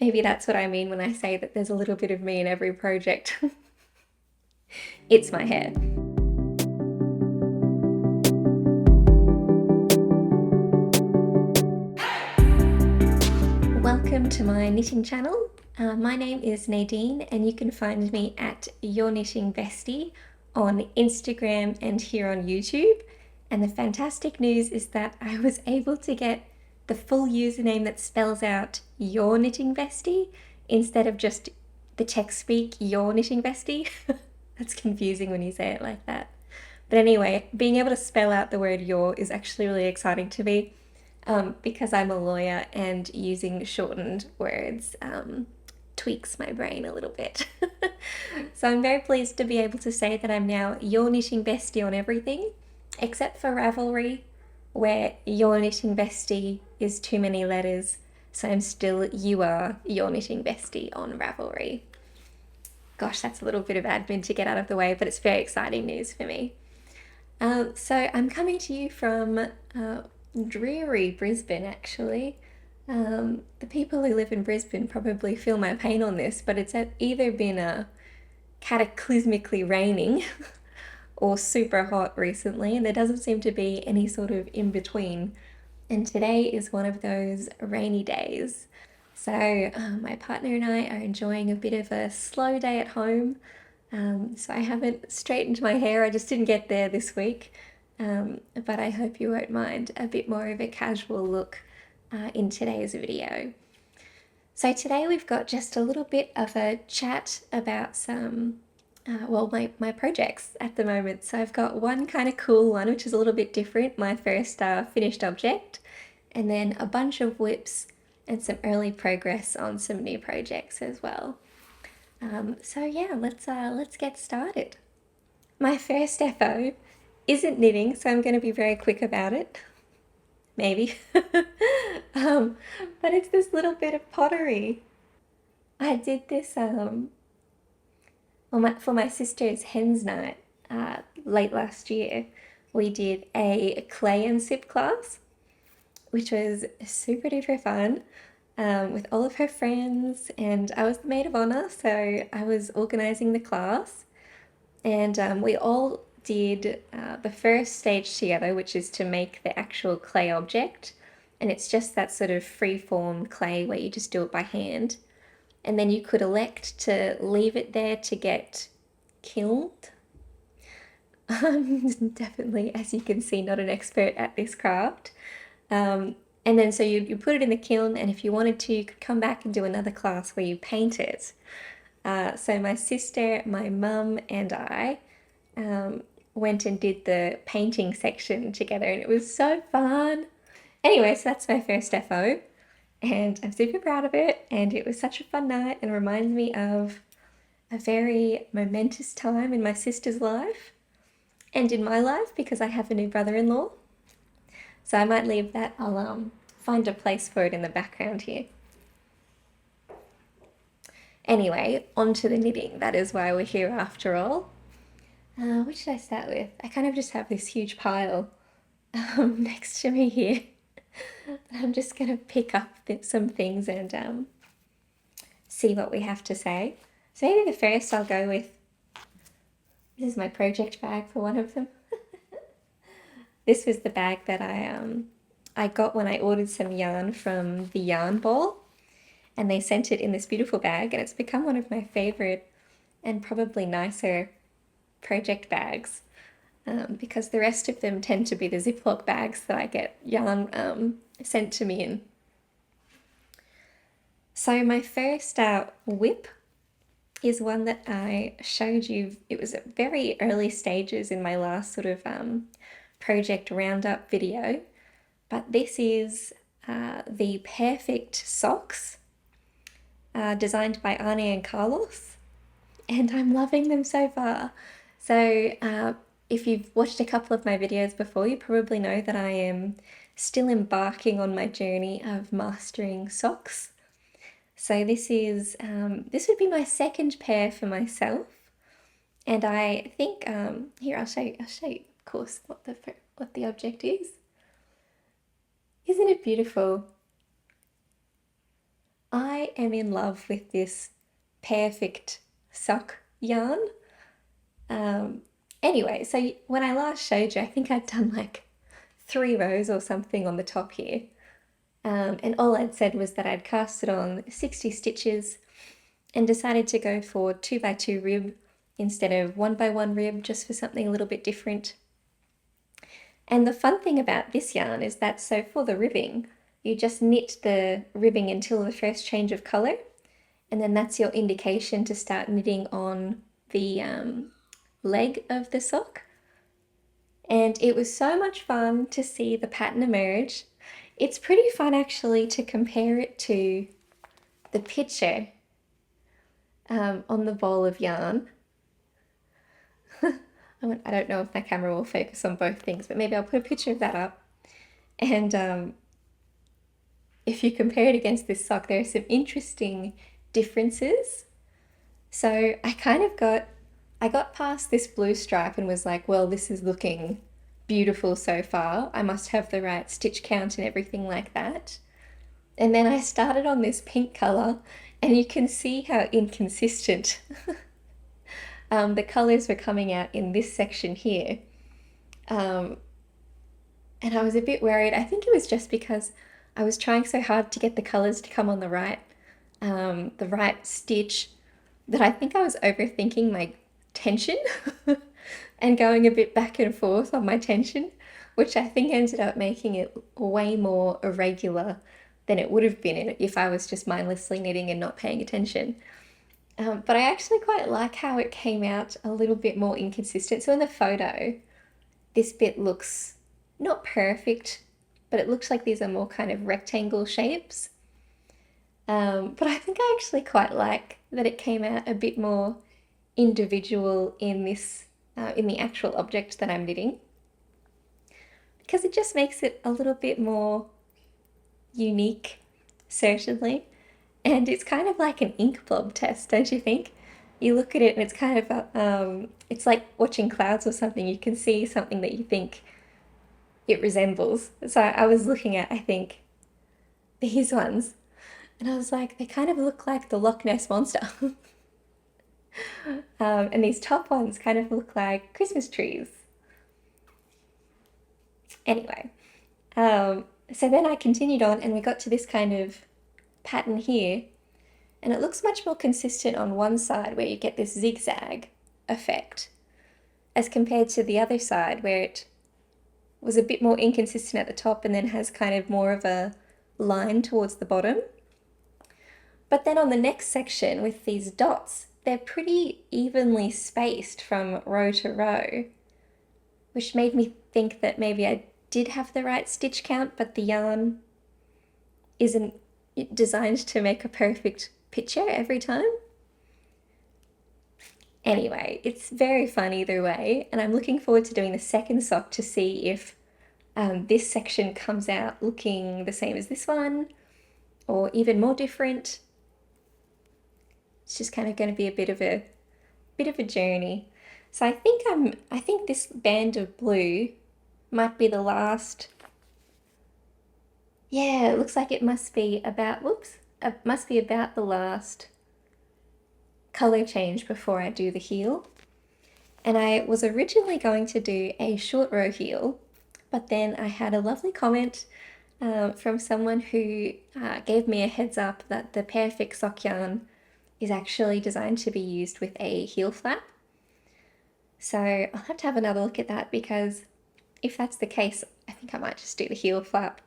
Maybe that's what I mean when I say that there's a little bit of me in every project. It's my hair. Welcome to my knitting channel. My name is Nadine and you can find me at yourknittingbestie on Instagram and here on YouTube. And the fantastic news is that I was able to get the full username that spells out Your Knitting Bestie instead of just the text speak Your Knitting Bestie. That's confusing when you say it like that. But anyway, being able to spell out the word your is actually really exciting to me because I'm a lawyer and using shortened words tweaks my brain a little bit. So I'm very pleased to be able to say that I'm now Your Knitting Bestie on everything, except for Ravelry, where Your Knitting Bestie is too many letters. So I'm still You Are Your Knitting Bestie on Ravelry. Gosh, that's a little bit of admin to get out of the way, but it's very exciting news for me. So I'm coming to you from dreary Brisbane, actually. The people who live in Brisbane probably feel my pain on this, but it's either been cataclysmically raining or super hot recently, and there doesn't seem to be any sort of in between. And today is one of those rainy days. So my partner and I are enjoying a bit of a slow day at home. So I haven't straightened my hair. I just didn't get there this week. But I hope you won't mind a bit more of a casual look in today's video. So today we've got just a little bit of a chat about some, my projects at the moment. So I've got one kind of cool one, which is a little bit different, my first finished object, and then a bunch of whips and some early progress on some new projects as well. So yeah, let's get started. My first FO isn't knitting, so I'm going to be very quick about it. Maybe. But it's this little bit of pottery. I did this for my sister's hen's night late last year. We did a clay and sip class, which was super duper fun. With all of her friends, and I was the maid of honor, so I was organizing the class, and we all did the first stage together, which is to make the actual clay object, and it's just that sort of free-form clay where you just do it by hand, and then you could elect to leave it there to get kilned. I'm definitely, as you can see, not an expert at this craft. And then so you put it in the kiln, and if you wanted to, you could come back and do another class where you paint it. So my sister, my mum, and I went and did the painting section together, and it was so fun. Anyway, so that's my first FO, and I'm super proud of it, and it was such a fun night and reminds me of a very momentous time in my sister's life and in my life because I have a new brother-in-law. So I might leave that, I'll find a place for it in the background here. Anyway, on to the knitting. That is why we're here after all. What should I start with? I kind of just have this huge pile next to me here. I'm just going to pick up some things and see what we have to say. So maybe the first I'll go with, this is my project bag for one of them. This was the bag that I got when I ordered some yarn from the Yarn Ball, and they sent it in this beautiful bag, and it's become one of my favorite and probably nicer project bags because the rest of them tend to be the Ziploc bags that I get yarn sent to me in. So my first whip is one that I showed you. It was at very early stages in my last sort of project roundup video, but this is the Pairfect socks designed by Arne and Carlos, and I'm loving them so far. So if you've watched a couple of my videos before, you probably know that I am still embarking on my journey of mastering socks. So this would be my second pair for myself, and I think here I'll show you of course what the object is. Isn't it beautiful? I am in love with this Pairfect sock yarn. Anyway, so when I last showed you, I think I'd done like 3 rows or something on the top here. And all I'd said was that I'd cast it on 60 stitches and decided to go for 2x2 rib instead of 1x1 rib, just for something a little bit different. And the fun thing about this yarn is that, so for the ribbing, you just knit the ribbing until the first change of colour, and then that's your indication to start knitting on the leg of the sock. And it was so much fun to see the pattern emerge. It's pretty fun actually to compare it to the picture on the ball of yarn. I don't know if my camera will focus on both things, but maybe I'll put a picture of that up. And if you compare it against this sock, there are some interesting differences. So I got past this blue stripe and was like, well, this is looking beautiful so far. I must have the right stitch count and everything like that. And then I started on this pink color, and you can see how inconsistent the colors were coming out in this section here. And I was a bit worried. I think it was just because I was trying so hard to get the colors to come on the right stitch, that I think I was overthinking my tension and going a bit back and forth on my tension, which I think ended up making it way more irregular than it would have been if I was just mindlessly knitting and not paying attention. But I actually quite like how it came out a little bit more inconsistent. So in the photo, this bit looks not perfect, but it looks like these are more kind of rectangle shapes. But I think I actually quite like that it came out a bit more individual in this, in the actual object that I'm knitting, because it just makes it a little bit more unique, certainly. And it's kind of like an ink blob test, don't you think? You look at it and it's kind of, it's like watching clouds or something. You can see something that you think it resembles. So I was looking at, I think, these ones, and I was like, they kind of look like the Loch Ness Monster. And these top ones kind of look like Christmas trees. Anyway, so then I continued on and we got to this kind of pattern here, and it looks much more consistent on one side where you get this zigzag effect, as compared to the other side where it was a bit more inconsistent at the top and then has kind of more of a line towards the bottom. But then on the next section with these dots, they're pretty evenly spaced from row to row, which made me think that maybe I did have the right stitch count, but the yarn isn't designed to make a perfect picture every time. Anyway, it's very fun either way, and I'm looking forward to doing the second sock to see if this section comes out looking the same as this one, or even more different. It's just kind of going to be a bit of a journey. So I think this band of blue might be the last. Yeah, it looks like it must be about, the last color change before I do the heel. And I was originally going to do a short row heel, but then I had a lovely comment from someone who gave me a heads up that the Pairfect sock yarn is actually designed to be used with a heel flap. So I'll have to have another look at that, because if that's the case, I think I might just do the heel flap.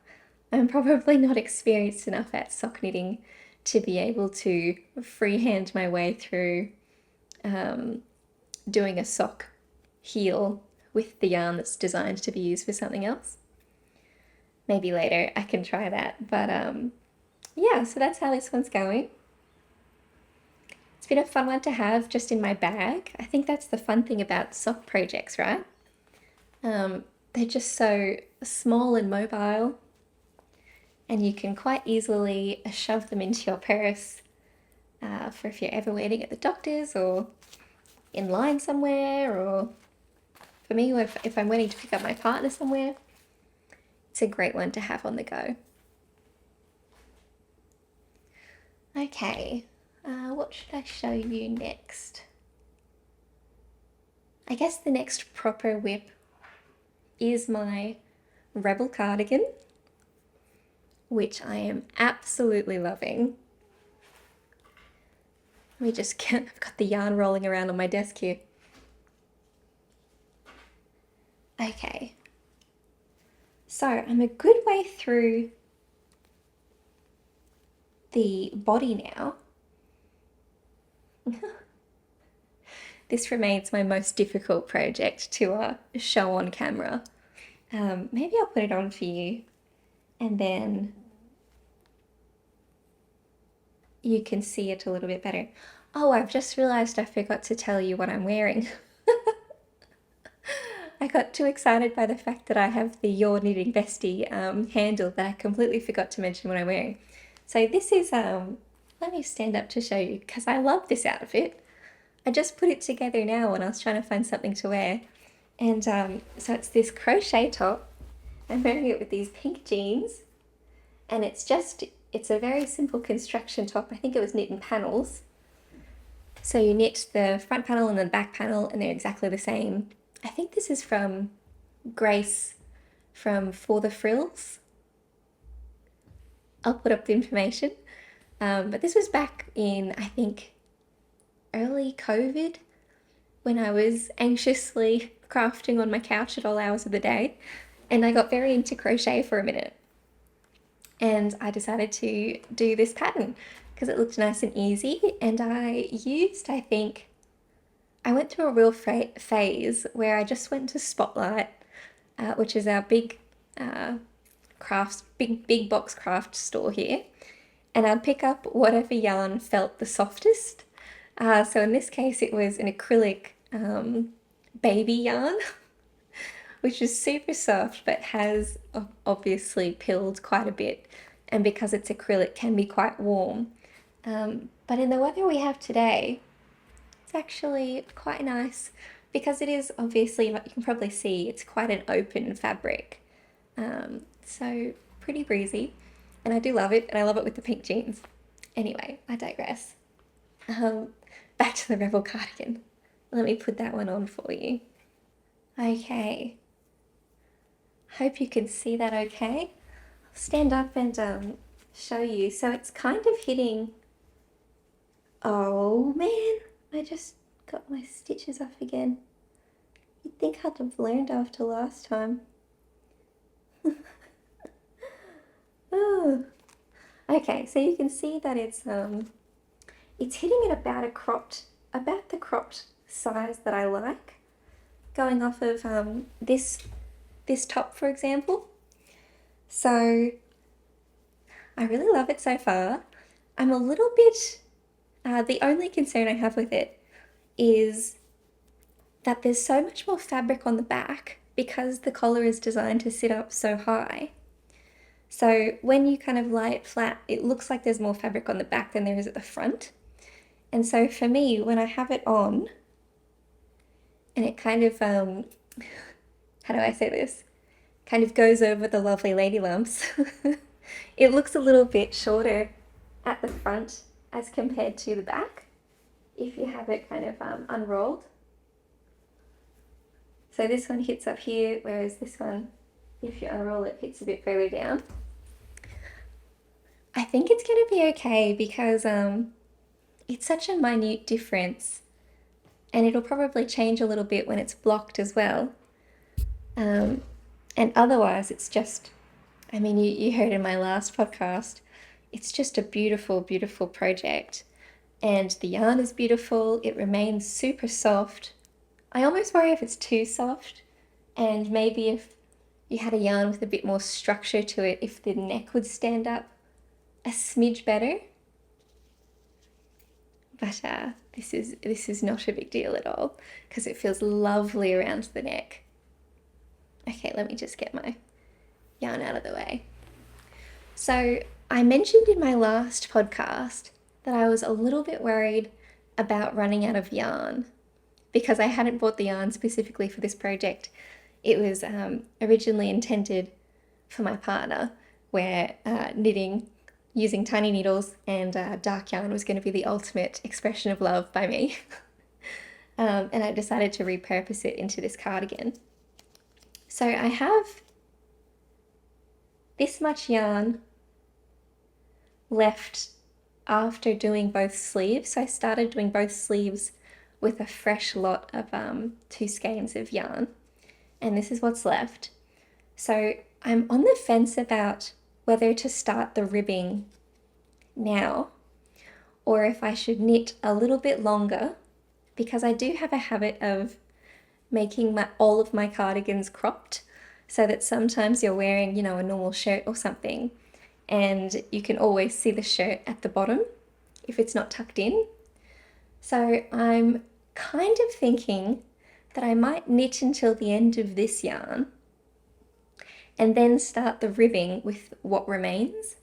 I'm probably not experienced enough at sock knitting to be able to freehand my way through doing a sock heel with the yarn that's designed to be used for something else. Maybe later I can try that, but yeah, so that's how this one's going. It's been a fun one to have just in my bag. I think that's the fun thing about sock projects, right? They're just so small and mobile, and you can quite easily shove them into your purse for if you're ever waiting at the doctor's or in line somewhere, or for me, if I'm waiting to pick up my partner somewhere. It's a great one to have on the go. Okay, what should I show you next? I guess the next proper whip is my Rebel cardigan, which I am absolutely loving. Let me just get, I've got the yarn rolling around on my desk here. Okay, so I'm a good way through the body now. This remains my most difficult project to show on camera. Maybe I'll put it on for you and then you can see it a little bit better. Oh, I've just realized I forgot to tell you what I'm wearing. I got too excited by the fact that I have the Your Knitting Bestie handle that I completely forgot to mention what I'm wearing. So this is, let me stand up to show you because I love this outfit. I just put it together now when I was trying to find something to wear. And so it's this crochet top. I'm wearing it with these pink jeans. And it's a very simple construction top. I think it was knit in panels. So you knit the front panel and the back panel and they're exactly the same. I think this is from Grace from For The Frills. I'll put up the information. But this was back in, I think, early COVID when I was anxiously crafting on my couch at all hours of the day. And I got very into crochet for a minute. And I decided to do this pattern because it looked nice and easy. And I went through a real phase where I just went to Spotlight, which is our big big box craft store here. And I'd pick up whatever yarn felt the softest. So in this case, it was an acrylic baby yarn, which is super soft, but has obviously pilled quite a bit. And because it's acrylic, can be quite warm. But in the weather we have today, it's actually quite nice because it is obviously, you can probably see, it's quite an open fabric. So pretty breezy. And I do love it, and I love it with the pink jeans. Anyway, I digress. Back to the Rebel cardigan. Let me put that one on for you. Okay. Hope you can see that okay. I'll stand up and show you. So it's kind of hitting... Oh man, I just got my stitches off again. You'd think I'd have learned after last time. Oh. Okay, so you can see that it's hitting it about the cropped size that I like, going off of this top, for example. So I really love it so far. I'm a little bit, the only concern I have with it is that there's so much more fabric on the back because the collar is designed to sit up so high. So when you kind of lie it flat, it looks like there's more fabric on the back than there is at the front. And so for me, when I have it on, and it kind of, how do I say this? Kind of goes over the lovely lady lumps. It looks a little bit shorter at the front as compared to the back, if you have it kind of unrolled. So this one hits up here, whereas this one, if you unroll it, hits a bit further down. I think it's going to be okay because it's such a minute difference, and it'll probably change a little bit when it's blocked as well. And otherwise it's just, I mean, you heard in my last podcast, it's just a beautiful, beautiful project. And the yarn is beautiful. It remains super soft. I almost worry if it's too soft, and maybe if you had a yarn with a bit more structure to it, if the neck would stand up a smidge better. But this is not a big deal at all because it feels lovely around the neck. Okay, let me just get my yarn out of the way. So I mentioned in my last podcast that I was a little bit worried about running out of yarn because I hadn't bought the yarn specifically for this project. It was originally intended for my partner. We're knitting using tiny needles and dark yarn was going to be the ultimate expression of love by me. And I decided to repurpose it into this cardigan. So I have this much yarn left after doing both sleeves. So I started doing both sleeves with a fresh lot of 2 skeins of yarn, and this is what's left. So I'm on the fence about whether to start the ribbing now or if I should knit a little bit longer, because I do have a habit of making all of my cardigans cropped, so that sometimes you're wearing, a normal shirt or something, and you can always see the shirt at the bottom if it's not tucked in. So I'm kind of thinking that I might knit until the end of this yarn and then start the ribbing with what remains,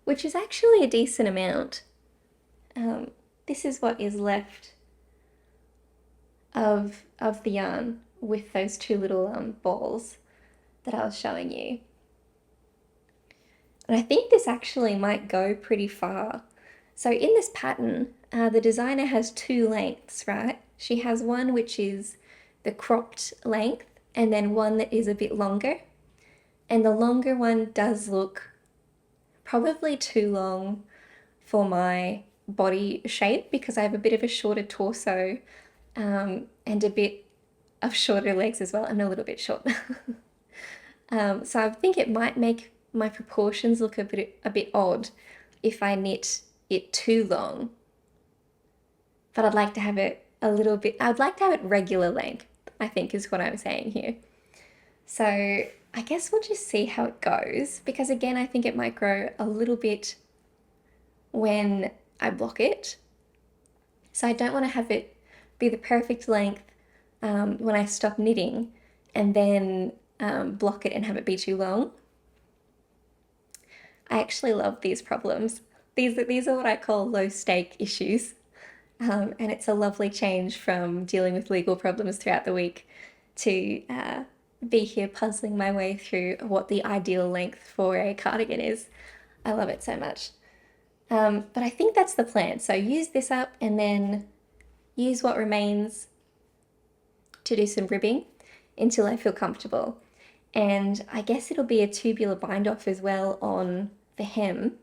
which is actually a decent amount. This is what is left of the yarn with those 2 little balls that I was showing you. And I think this actually might go pretty far. So in this pattern, the designer has 2 lengths, right? She has one which is the cropped length and then one that is a bit longer. And the longer one does look probably too long for my body shape, because I have a bit of a shorter torso and a bit of shorter legs as well. I'm a little bit short. So I think it might make my proportions look a bit odd if I knit it too long. But I'd like to have it I'd like to have it regular length, I think is what I'm saying here. So I guess we'll just see how it goes, because again, I think it might grow a little bit when I block it. So I don't want to have it be the perfect length when I stop knitting and then block it and have it be too long. I actually love these problems. These are what I call low stake issues. And it's a lovely change from dealing with legal problems throughout the week to be here puzzling my way through what the ideal length for a cardigan is. I love it so much. But I think that's the plan. So use this up and then use what remains to do some ribbing until I feel comfortable. And I guess it'll be a tubular bind off as well on the hem,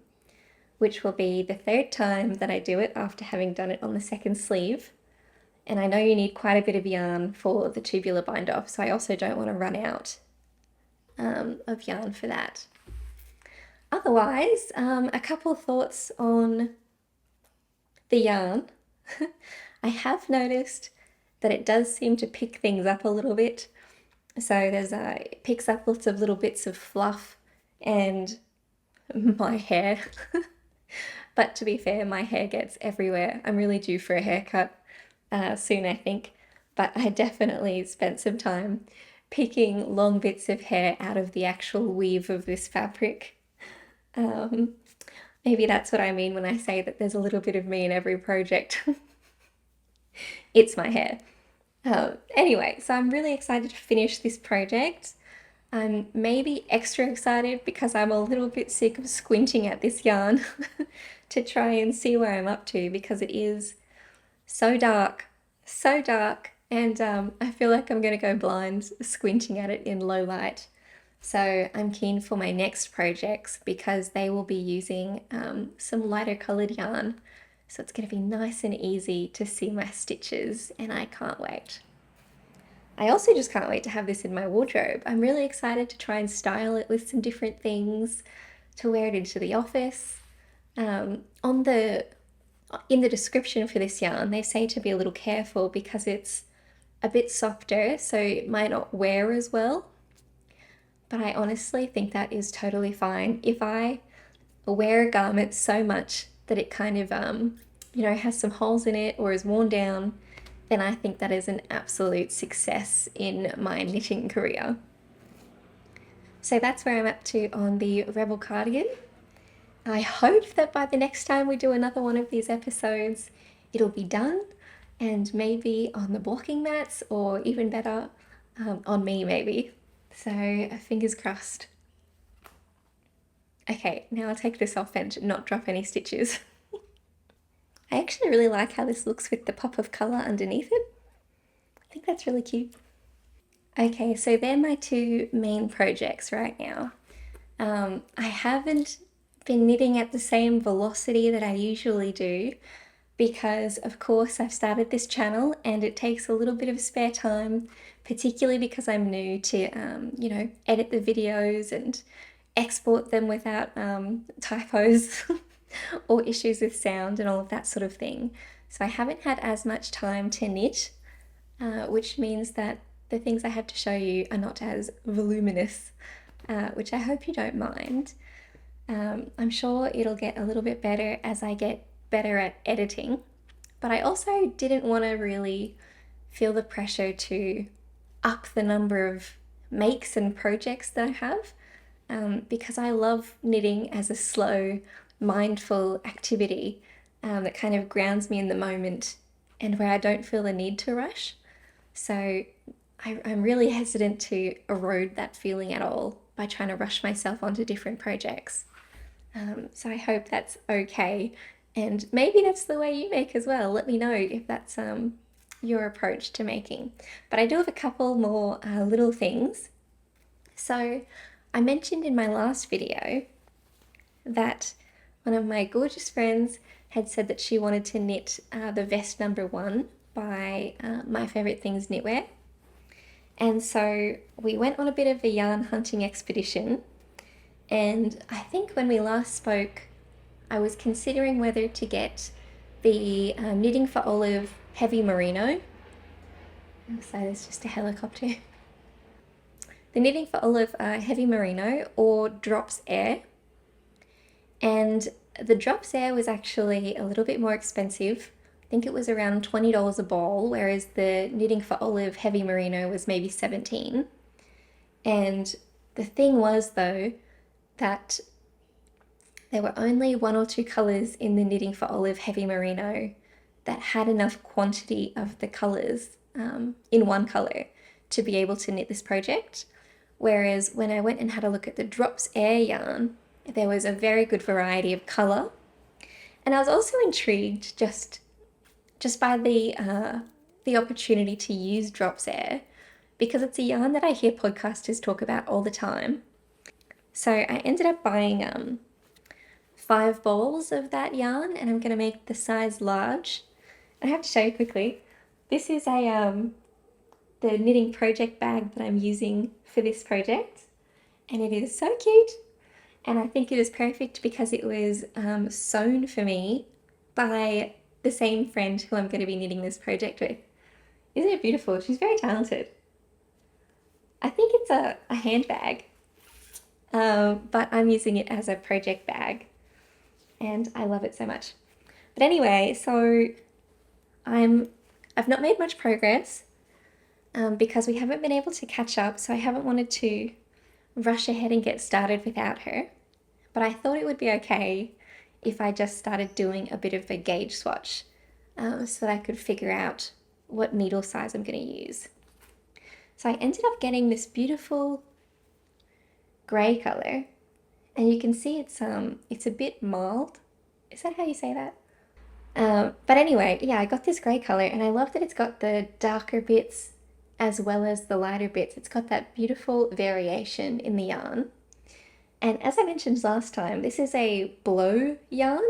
which will be the 3rd time that I do it after having done it on the 2nd sleeve. And I know you need quite a bit of yarn for the tubular bind off, so I also don't want to run out of yarn for that. Otherwise, a couple of thoughts on the yarn. I have noticed that it does seem to pick things up a little bit. So it picks up lots of little bits of fluff and my hair. But to be fair, my hair gets everywhere. I'm really due for a haircut soon, I think. But I definitely spent some time picking long bits of hair out of the actual weave of this fabric. Maybe that's what I mean when I say that there's a little bit of me in every project. It's my hair. Anyway, so I'm really excited to finish this project. I'm maybe extra excited because I'm a little bit sick of squinting at this yarn to try and see where I'm up to, because it is so dark, and I feel like I'm going to go blind squinting at it in low light. So I'm keen for my next projects because they will be using some lighter colored yarn. So it's going to be nice and easy to see my stitches, and I can't wait. I also just can't wait to have this in my wardrobe. I'm really excited to try and style it with some different things, to wear it into the office. In the description for this yarn, they say to be a little careful because it's a bit softer, so it might not wear as well. But I honestly think that is totally fine. If I wear a garment so much that it kind of, has some holes in it or is worn down, then I think that is an absolute success in my knitting career. So that's where I'm up to on the Rebel cardigan. I hope that by the next time we do another one of these episodes, it'll be done, and maybe on the blocking mats, or even better, on me maybe. So fingers crossed. Okay, now I'll take this off and not drop any stitches. I actually really like how this looks with the pop of colour underneath it. I think that's really cute. Okay, so they're my two main projects right now. I haven't been knitting at the same velocity that I usually do because, of course, I've started this channel and it takes a little bit of spare time, particularly because I'm new to, edit the videos and export them without typos or issues with sound and all of that sort of thing. So I haven't had as much time to knit, which means that the things I have to show you are not as voluminous, which I hope you don't mind. I'm sure it'll get a little bit better as I get better at editing, but I also didn't want to really feel the pressure to up the number of makes and projects that I have, because I love knitting as a slow, mindful activity that kind of grounds me in the moment and where I don't feel the need to rush. So I'm really hesitant to erode that feeling at all by trying to rush myself onto different projects. So I hope that's okay. And maybe that's the way you make as well. Let me know if that's your approach to making. But I do have a couple more little things. So I mentioned in my last video that one of my gorgeous friends had said that she wanted to knit the vest number 1 by My Favorite Things Knitwear. And so we went on a bit of a yarn hunting expedition. And I think when we last spoke, I was considering whether to get the Knitting for Olive Heavy Merino. So there's just a helicopter. The Knitting for Olive Heavy Merino or Drops Air. And the Drops Air was actually a little bit more expensive. I think it was around $20 a ball, whereas the Knitting for Olive Heavy Merino was maybe $17. And the thing was, though, that there were only 1 or 2 colours in the Knitting for Olive Heavy Merino that had enough quantity of the colours in one colour to be able to knit this project. Whereas when I went and had a look at the Drops Air yarn, there was a very good variety of colour. And I was also intrigued just by the opportunity to use Drops Air, because it's a yarn that I hear podcasters talk about all the time. So I ended up buying 5 balls of that yarn, and I'm going to make the size large. I have to show you quickly. This is the knitting project bag that I'm using for this project, and it is so cute. And I think it is perfect because it was sewn for me by the same friend who I'm going to be knitting this project with. Isn't it beautiful? She's very talented. I think it's a handbag, but I'm using it as a project bag, and I love it so much. But anyway, so I've not made much progress because we haven't been able to catch up, so I haven't wanted to rush ahead and get started without her. But I thought it would be okay if I just started doing a bit of a gauge swatch so that I could figure out what needle size I'm going to use. So I ended up getting this beautiful grey colour, and you can see it's a bit mild. Is that how you say that? But anyway, yeah, I got this grey colour, and I love that it's got the darker bits as well as the lighter bits. It's got that beautiful variation in the yarn. And as I mentioned last time, this is a blow yarn.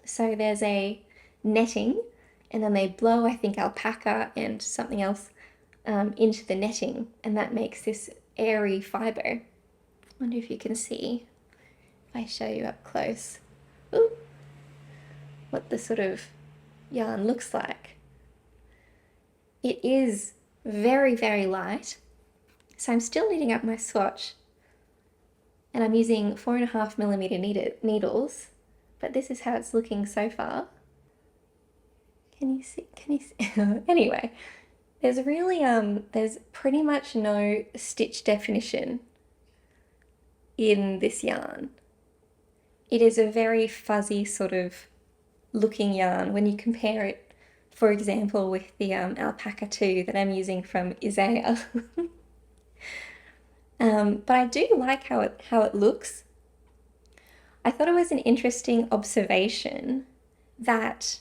So there's a netting, and then they blow, I think, alpaca and something else into the netting, and that makes this airy fibre. I wonder if you can see, if I show you up close, what the sort of yarn looks like. It is very, very light. So I'm still knitting up my swatch, and I'm using 4.5mm needles, but this is how it's looking so far. Can you see? Anyway, there's really, there's pretty much no stitch definition in this yarn. It is a very fuzzy sort of looking yarn when you compare it, for example, with the alpaca 2 that I'm using from Isaiah. But I do like how it looks. I thought it was an interesting observation that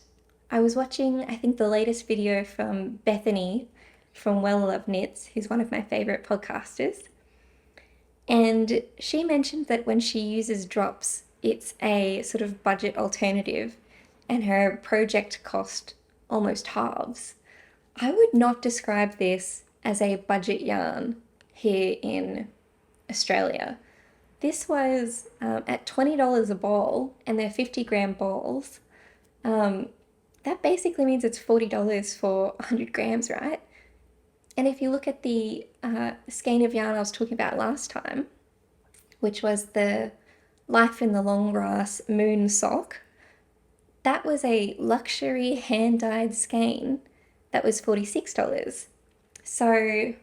I was watching, I think, the latest video from Bethany from Well Love Knits, who's one of my favorite podcasters. And she mentioned that when she uses drops, it's a sort of budget alternative and her project cost almost halves. I would not describe this as a budget yarn here in Australia. This was at $20 a ball, and they're 50-gram balls. That basically means it's $40 for 100 grams, right? And if you look at the skein of yarn I was talking about last time, which was the Life in the Long Grass Moon Sock, that was a luxury hand-dyed skein that was $46. So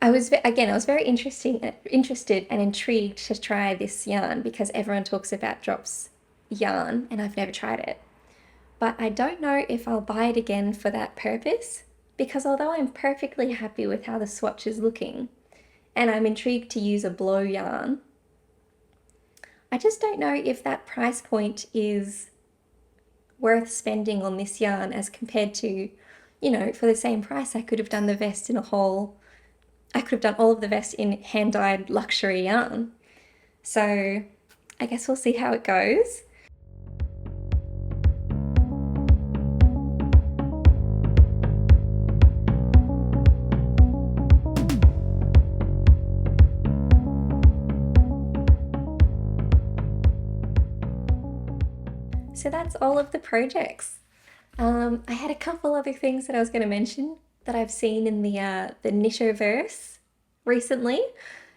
I was very interested and intrigued to try this yarn because everyone talks about Drops yarn and I've never tried it. But I don't know if I'll buy it again for that purpose, because although I'm perfectly happy with how the swatch is looking and I'm intrigued to use a blow yarn, I just don't know if that price point is worth spending on this yarn as compared to, for the same price I could have done the vest in I could have done all of the vest in hand-dyed luxury yarn. So I guess we'll see how it goes. So that's all of the projects. I had a couple other things that I was going to mention that I've seen in the Knitterverse recently.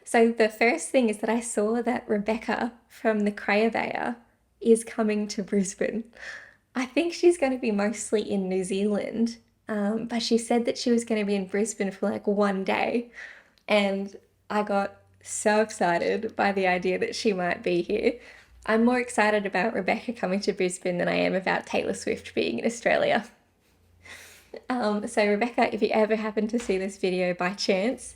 So the first thing is that I saw that Rebecca from the Crayabaya is coming to Brisbane. I think she's going to be mostly in New Zealand, but she said that she was going to be in Brisbane for like one day, and I got so excited by the idea that she might be here. I'm more excited about Rebecca coming to Brisbane than I am about Taylor Swift being in Australia. So Rebecca, if you ever happen to see this video by chance,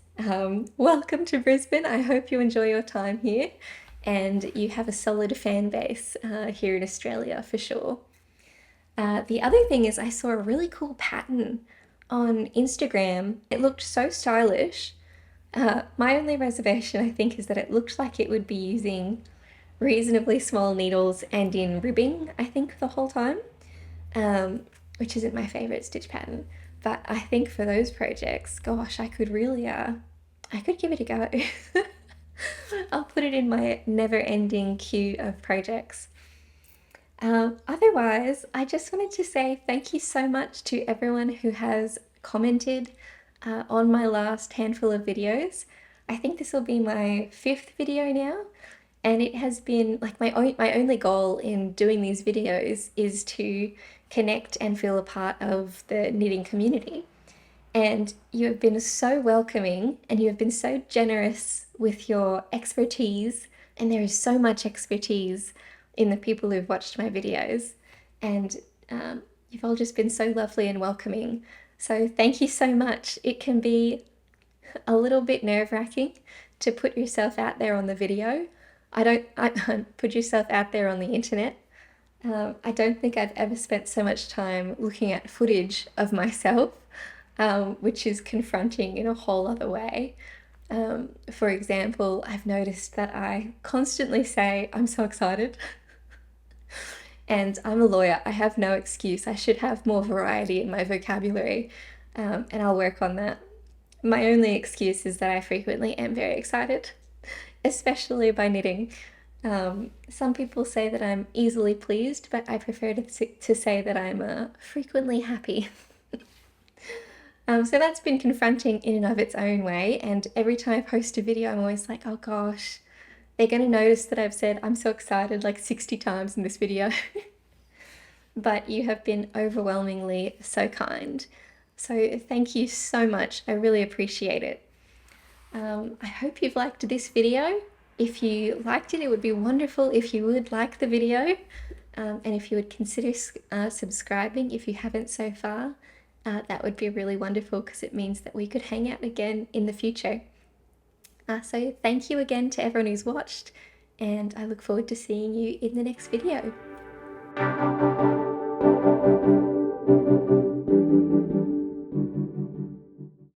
welcome to Brisbane. I hope you enjoy your time here and you have a solid fan base here in Australia for sure. The other thing is I saw a really cool pattern on Instagram. It looked so stylish. My only reservation, I think, is that it looked like it would be using reasonably small needles and in ribbing, I think, the whole time, which isn't my favorite stitch pattern. But I think for those projects, gosh, I could really, I could give it a go. I'll put it in my never-ending queue of projects. Otherwise, I just wanted to say thank you so much to everyone who has commented on my last handful of videos. I think this will be my 5th video now. And it has been like my only goal in doing these videos is to connect and feel a part of the knitting community. And you have been so welcoming and you have been so generous with your expertise. And there is so much expertise in the people who've watched my videos. And you've all just been so lovely and welcoming. So thank you so much. It can be a little bit nerve-wracking to put yourself out there on the video. I put yourself out there on the internet. I don't think I've ever spent so much time looking at footage of myself, which is confronting in a whole other way. For example, I've noticed that I constantly say, I'm so excited. And I'm a lawyer. I have no excuse. I should have more variety in my vocabulary, and I'll work on that. My only excuse is that I frequently am very excited, especially by knitting. Some people say that I'm easily pleased, but I prefer to say that I'm frequently happy. So that's been confronting in and of its own way, and every time I post a video I'm always like, oh gosh, they're going to notice that I've said I'm so excited like 60 times in this video. But you have been overwhelmingly so kind. So thank you so much. I really appreciate it. I hope you've liked this video. If you liked it, it would be wonderful if you would like the video, and if you would consider subscribing if you haven't so far. That would be really wonderful because it means that we could hang out again in the future. So thank you again to everyone who's watched, and I look forward to seeing you in the next video.